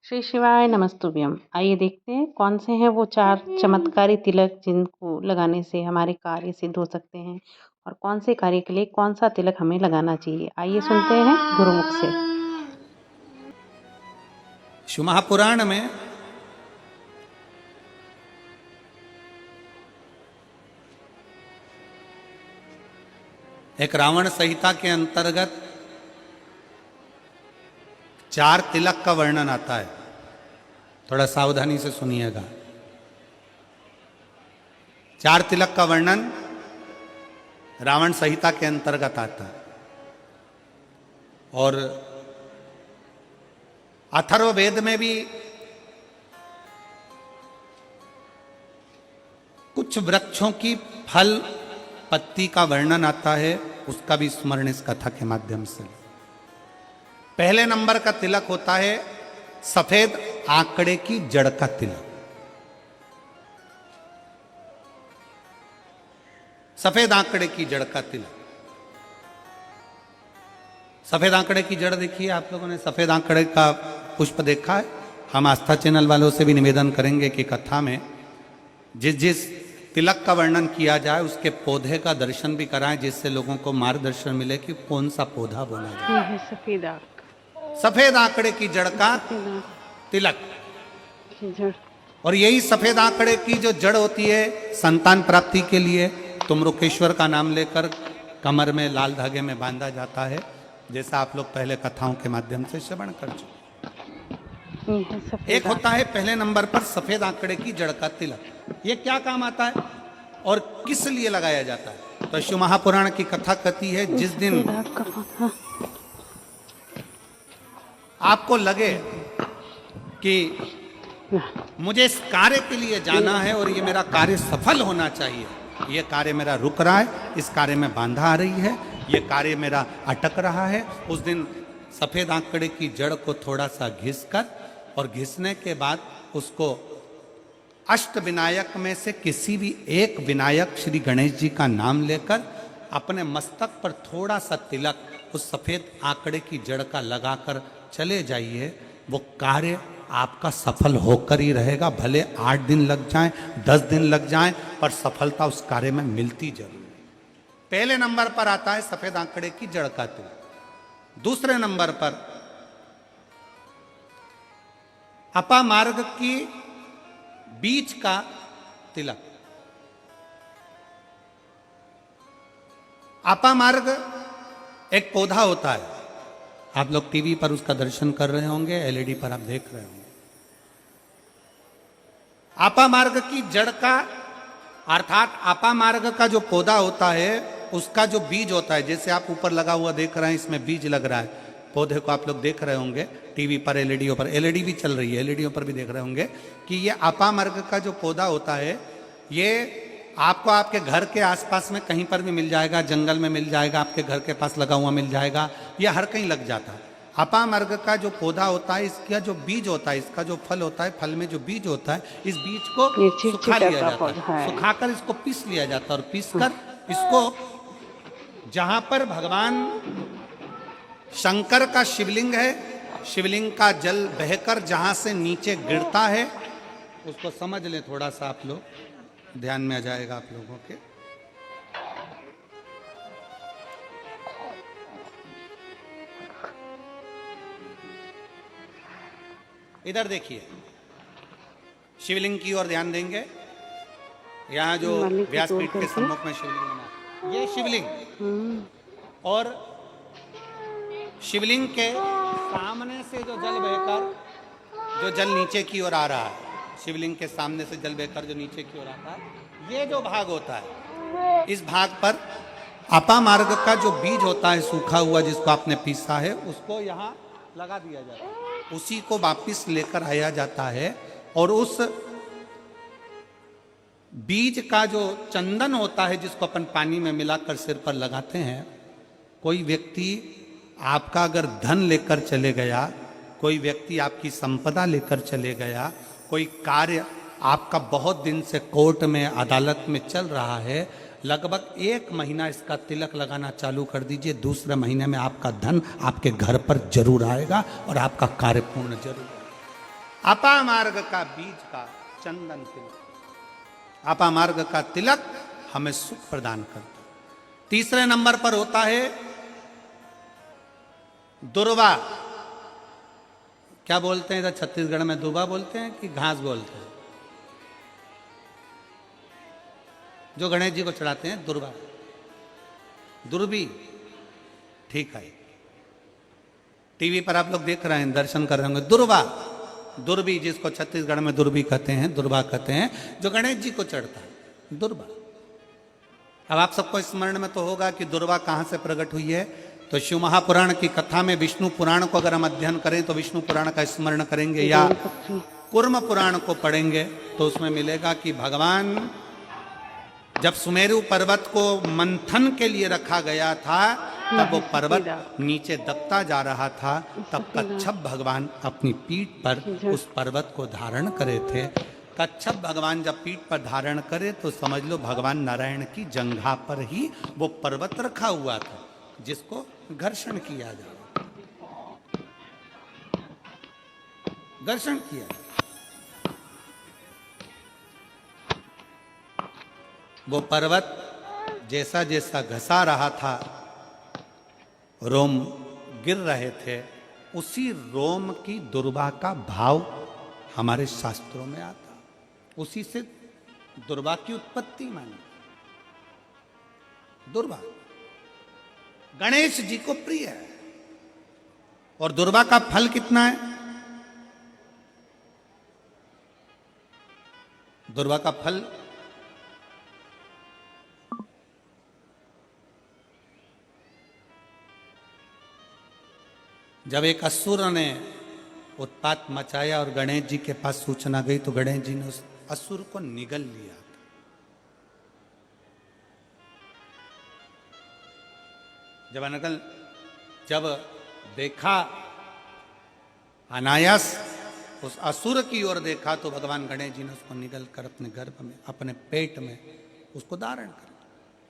श्री शिवाय नमस्तुभ्यम। आइए देखते हैं कौन से हैं वो 4 चमत्कारी तिलक जिनको लगाने से हमारे कार्य सिद्ध हो सकते हैं और कौन से कार्य के लिए कौन सा तिलक हमें लगाना चाहिए। आइए सुनते हैं गुरुमुख से। शिव महापुराण में एक रावण संहिता के अंतर्गत 4 तिलक का वर्णन आता है। थोड़ा सावधानी से सुनिएगा। 4 तिलक का वर्णन रावण संहिता के अंतर्गत आता है और अथर्ववेद में भी कुछ वृक्षों की फल पत्ती का वर्णन आता है, उसका भी स्मरण इस कथा के माध्यम से। पहले नंबर का तिलक होता है सफेद आंकड़े की जड़ का तिलक। सफेद आंकड़े की जड़ का तिलक। सफेद आंकड़े की जड़ देखिए, आप लोगों ने सफेद आंकड़े का पुष्प देखा है। हम आस्था चैनल वालों से भी निवेदन करेंगे कि कथा में जिस जिस तिलक का वर्णन किया जाए उसके पौधे का दर्शन भी कराएं, जिससे लोगों को मार्गदर्शन मिले कि कौन सा पौधा बोला जाए। सफेद आंकड़े की जड़ का तिलक। और यही सफेद आंकड़े की जो जड़ होती है संतान प्राप्ति के लिए तुमरुकेश्वर का नाम लेकर कमर में लाल धागे में बांधा जाता है, जैसा आप लोग पहले कथाओं के माध्यम से श्रवण कर चुके। एक होता है पहले नंबर पर सफेद आंकड़े की जड़ का तिलक। ये क्या काम आता है और किस लिए लगाया जाता है? तो शिव महापुराण की कथा कहती है, जिस दिन आपको लगे कि मुझे इस कार्य के लिए जाना है और ये मेरा कार्य सफल होना चाहिए, ये कार्य मेरा रुक रहा है, इस कार्य में बांधा आ रही है, ये कार्य मेरा अटक रहा है, उस दिन सफेद आंकड़े की जड़ को थोड़ा सा घिसकर और घिसने के बाद उसको अष्ट विनायक में से किसी भी एक विनायक श्री गणेश जी का नाम लेकर अपने मस्तक पर थोड़ा सा तिलक उस सफेद आंकड़े की जड़ का लगाकर चले जाइए। वो कार्य आपका सफल होकर ही रहेगा, भले 8 दिन लग जाएं, 10 दिन लग जाएं, पर सफलता उस कार्य में मिलती जरूर। पहले नंबर पर आता है सफेद आंकड़े की जड़ का तिलक। दूसरे नंबर पर अपामार्ग की बीज का तिलक। अपामार्ग एक पौधा होता है, आप लोग टीवी पर उसका दर्शन कर रहे होंगे, एलईडी पर आप देख रहे होंगे। अपामार्ग की जड़ का अर्थात अपामार्ग का जो पौधा होता है उसका जो बीज होता है, जैसे आप ऊपर लगा हुआ देख रहे हैं, इसमें बीज लग रहा है। पौधे को आप लोग देख रहे होंगे टीवी पर, एलईडीओ पर, एलईडी भी चल रही है, एलईडीओ पर भी देख रहे होंगे कि ये अपामार्ग का जो पौधा होता है ये आपको आपके घर के आसपास में कहीं पर भी मिल जाएगा, जंगल में मिल जाएगा, आपके घर के पास लगा हुआ मिल जाएगा, ये हर कहीं लग जाता है। अपामार्ग का जो पौधा होता है, इसका जो बीज होता है, इसका जो फल होता है, फल में जो बीज होता है, इस बीज को सुखा लिया जाता है, सुखाकर इसको पीस लिया जाता है और पीसकर इसको जहां पर भगवान शंकर का शिवलिंग है, शिवलिंग का जल बहकर जहां से नीचे गिरता है, उसको समझ लें, थोड़ा सा आप लोग ध्यान में आ जाएगा आप लोगों के। इधर देखिए, शिवलिंग की ओर ध्यान देंगे। यहां जो व्यासपीठ के सम्मुख में शिवलिंग बना, ये शिवलिंग, और शिवलिंग के सामने से जो जल बहकर जो जल नीचे की ओर आ रहा है, शिवलिंग के सामने से जल बहकर जो नीचे की ओर आता है, ये जो भाग होता है, इस भाग पर अपामार्ग का जो बीज होता है सूखा हुआ, जिसको आपने पीसा है, उसको यहाँ लगा दिया जाता है। उसी को वापिस लेकर आया जाता है और उस बीज का जो चंदन होता है, जिसको अपन पानी में मिलाकर सिर पर लगाते हैं, कोई व्यक्ति आपका अगर धन लेकर चले गया, कोई व्यक्ति आपकी संपदा लेकर चले गया, कोई कार्य आपका बहुत दिन से कोर्ट में अदालत में चल रहा है, लगभग 1 महीना इसका तिलक लगाना चालू कर दीजिए। दूसरे महीने में आपका धन आपके घर पर जरूर आएगा और आपका कार्य पूर्ण जरूर होगा। अपामार्ग का बीज का चंदन तिलक, अपामार्ग का तिलक हमें सुख प्रदान करता है। तीसरे नंबर पर होता है दुर्वा। क्या बोलते हैं इधर छत्तीसगढ़ में, दुर्वा बोलते हैं कि घास बोलते हैं? जो गणेश जी को चढ़ाते हैं दुर्वा, दुर्बी, ठीक है। टीवी पर आप लोग देख रहे हैं, दर्शन कर रहे होंगे। दुर्वा, दुर्बी, जिसको छत्तीसगढ़ में दुर्बी कहते हैं, दुर्वा कहते हैं, जो गणेश जी को चढ़ता है, दुर्वा। अब आप सबको स्मरण में तो होगा कि दुर्वा कहां से प्रकट हुई है। तो शिव महापुराण की कथा में विष्णु पुराण को अगर हम अध्ययन करें तो विष्णु पुराण का स्मरण करेंगे या कूर्म पुराण को पढ़ेंगे तो उसमें मिलेगा कि भगवान जब सुमेरु पर्वत को मंथन के लिए रखा गया था, तब वो पर्वत नीचे दबता जा रहा था, तब कच्छप भगवान अपनी पीठ पर उस पर्वत को धारण करे थे। कच्छप भगवान जब पीठ पर धारण करे तो समझ लो भगवान नारायण की जंघा पर ही वो पर्वत रखा हुआ था, जिसको घर्षण किया जा रहा, घर्षण किया। वो पर्वत जैसा जैसा घसा रहा था, रोम गिर रहे थे, उसी रोम की दुर्वा का भाव हमारे शास्त्रों में आता, उसी से दुर्वा की उत्पत्ति मानी। दुर्वा गणेश जी को प्रिय है। और दुर्वा का फल कितना है? दुर्वा का फल जब एक असुर ने उत्पात मचाया और गणेश जी के पास सूचना गई तो गणेश जी ने उस असुर को निगल लिया। जब देखा, अनायास उस असुर की ओर देखा तो भगवान गणेश जी ने उसको निगल कर अपने गर्भ में, अपने पेट में उसको धारण कर,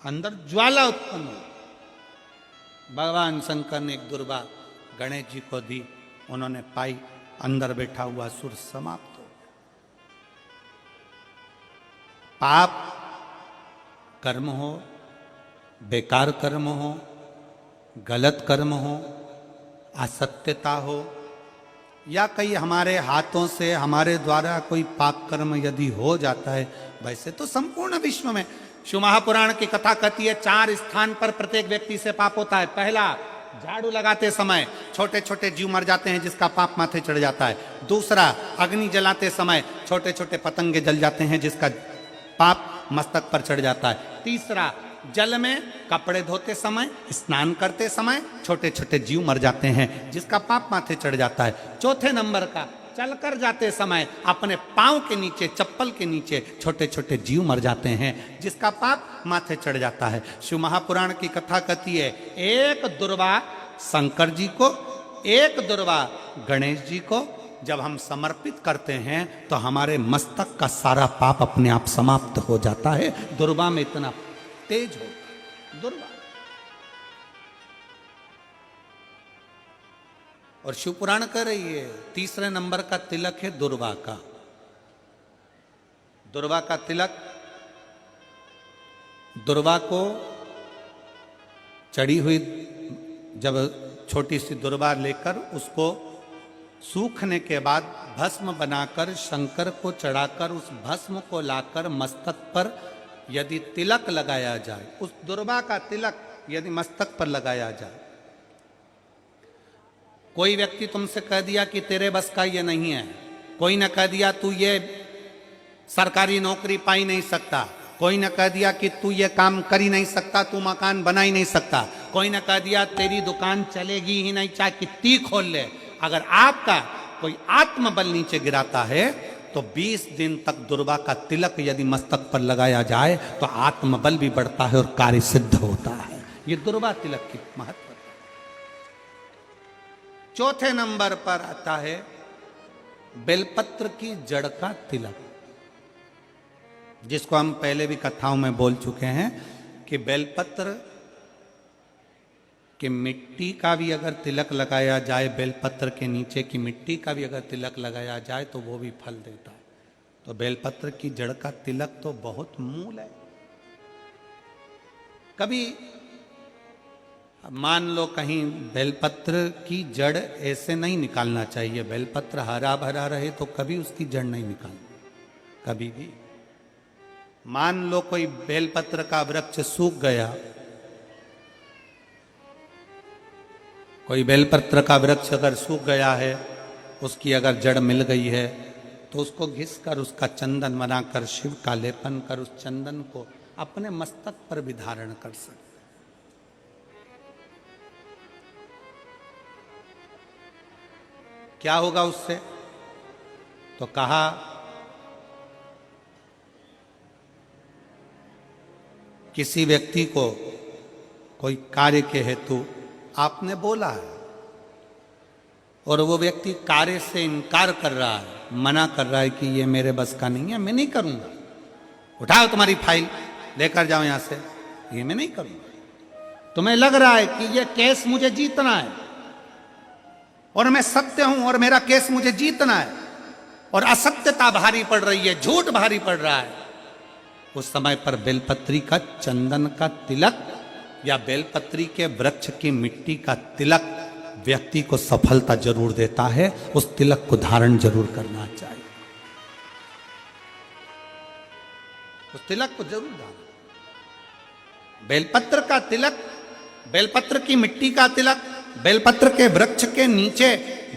अंदर ज्वाला उत्पन्न हुई। भगवान शंकर ने एक दुर्वा गणेश जी को दी, उन्होंने पाई, अंदर बैठा हुआ असुर समाप्त हो गया। पाप कर्म हो, बेकार कर्म हो, गलत कर्म हो, असत्यता हो, या कई हमारे हाथों से हमारे द्वारा कोई पाप कर्म यदि हो जाता है, वैसे तो संपूर्ण विश्व में शिव महापुराण की कथा कहती है 4 स्थान पर प्रत्येक व्यक्ति से पाप होता है। पहला, झाड़ू लगाते समय छोटे छोटे जीव मर जाते हैं जिसका पाप माथे चढ़ जाता है। दूसरा, अग्नि जलाते समय छोटे छोटे पतंगे जल जाते हैं जिसका पाप मस्तक पर चढ़ जाता है। तीसरा, जल में कपड़े धोते समय, स्नान करते समय छोटे छोटे जीव मर जाते हैं जिसका पाप माथे चढ़ जाता है। चौथे नंबर का, चलकर जाते समय अपने पांव के नीचे, चप्पल के नीचे छोटे छोटे जीव मर जाते हैं जिसका पाप माथे चढ़ जाता है। शिव महापुराण की कथा कहती है एक दुर्वा शंकर जी को, एक दुर्वा गणेश जी को जब हम समर्पित करते हैं तो हमारे मस्तक का सारा पाप अपने आप समाप्त हो जाता है। दुर्वा में इतना तेज हो, दुर्वा। और शिव पुराण कह रही है तीसरे नंबर का तिलक है दुर्वा का। दुर्वा का तिलक, दुर्वा को चढ़ी हुई जब छोटी सी दुर्वा लेकर उसको सूखने के बाद भस्म बनाकर शंकर को चढ़ाकर उस भस्म को लाकर मस्तक पर यदि तिलक लगाया जाए, उस दुर्वा का तिलक यदि मस्तक पर लगाया जाए, कोई व्यक्ति तुमसे कह दिया कि तेरे बस का ये नहीं है, कोई ने कह दिया तू ये सरकारी नौकरी पा ही नहीं सकता, कोई ने कह दिया कि तू ये काम कर ही नहीं सकता, तू मकान बना ही नहीं सकता, कोई ने कह दिया तेरी दुकान चलेगी ही नहीं चाहे कितनी खोल ले, अगर आपका कोई आत्मबल नीचे गिराता है तो 20 दिन तक दुर्वा का तिलक यदि मस्तक पर लगाया जाए तो आत्मबल भी बढ़ता है और कार्य सिद्ध होता है। ये दुर्वा तिलक की महत्व। चौथे नंबर पर आता है बेलपत्र की जड़ का तिलक, जिसको हम पहले भी कथाओं में बोल चुके हैं कि बेलपत्र कि मिट्टी का भी अगर तिलक लगाया जाए, बेलपत्र के नीचे की मिट्टी का भी अगर तिलक लगाया जाए तो वो भी फल देता है। तो बेलपत्र की जड़ का तिलक तो बहुत मूल है। कभी मान लो कहीं बेलपत्र की जड़ ऐसे नहीं निकालना चाहिए, बेलपत्र हरा भरा रहे तो कभी उसकी जड़ नहीं निकालनी, कभी भी। मान लो कोई बेलपत्र का वृक्ष सूख गया, कोई बेलपत्र का वृक्ष अगर सूख गया है, उसकी अगर जड़ मिल गई है तो उसको घिस कर उसका चंदन बनाकर शिव का लेपन कर उस चंदन को अपने मस्तक पर भी धारण कर सकते। क्या होगा उससे? तो कहा किसी व्यक्ति को कोई कार्य के हेतु आपने बोला है और वो व्यक्ति कार्य से इनकार कर रहा है, मना कर रहा है कि ये मेरे बस का नहीं है, मैं नहीं करूंगा, उठाओ तुम्हारी फाइल लेकर जाओ यहां से, ये मैं नहीं करूंगा। तुम्हें लग रहा है कि ये केस मुझे जीतना है और मैं सत्य हूं और मेरा केस मुझे जीतना है और असत्यता भारी पड़ रही है, झूठ भारी पड़ रहा है, उस समय पर बेलपत्री का चंदन का तिलक या बेलपत्री के वृक्ष की मिट्टी का तिलक व्यक्ति को सफलता जरूर देता है। उस तिलक को धारण जरूर करना चाहिए, उस तिलक को जरूर धारण। बेलपत्र का तिलक, बेलपत्र की मिट्टी का तिलक, बेलपत्र के वृक्ष के नीचे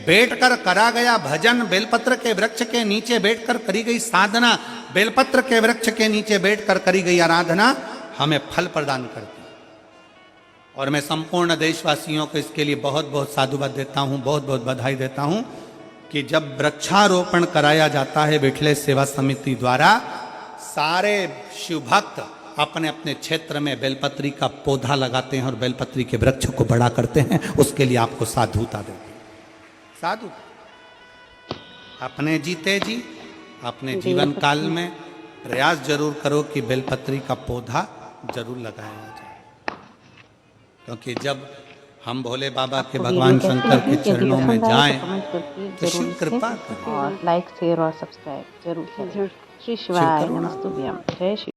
बैठकर करा गया भजन, बेलपत्र के वृक्ष के नीचे बैठकर करी गई साधना, बेलपत्र के वृक्ष के नीचे बैठकर करी गई आराधना हमें फल प्रदान करती है। और मैं संपूर्ण देशवासियों को इसके लिए बहुत बहुत साधुवाद देता हूँ, बहुत बहुत बधाई देता हूँ कि जब वृक्षारोपण कराया जाता है विठले सेवा समिति द्वारा, सारे शिव भक्त अपने अपने क्षेत्र में बेलपत्री का पौधा लगाते हैं और बेलपत्री के वृक्ष को बड़ा करते हैं। उसके लिए आपको साधुता देते हैं। साधु अपने जीते जी अपने जीवन काल में प्रयास जरूर करो कि बेलपत्री का पौधा जरूर लगाया जाए, क्योंकि जब हम भोले बाबा के भगवान शंकर के चरणों में जाएं तो शिव कृपा करें। और लाइक शेयर और सब्सक्राइब जरूर करें। श्री शिवाय नमस्तुभ्यम। जय श्री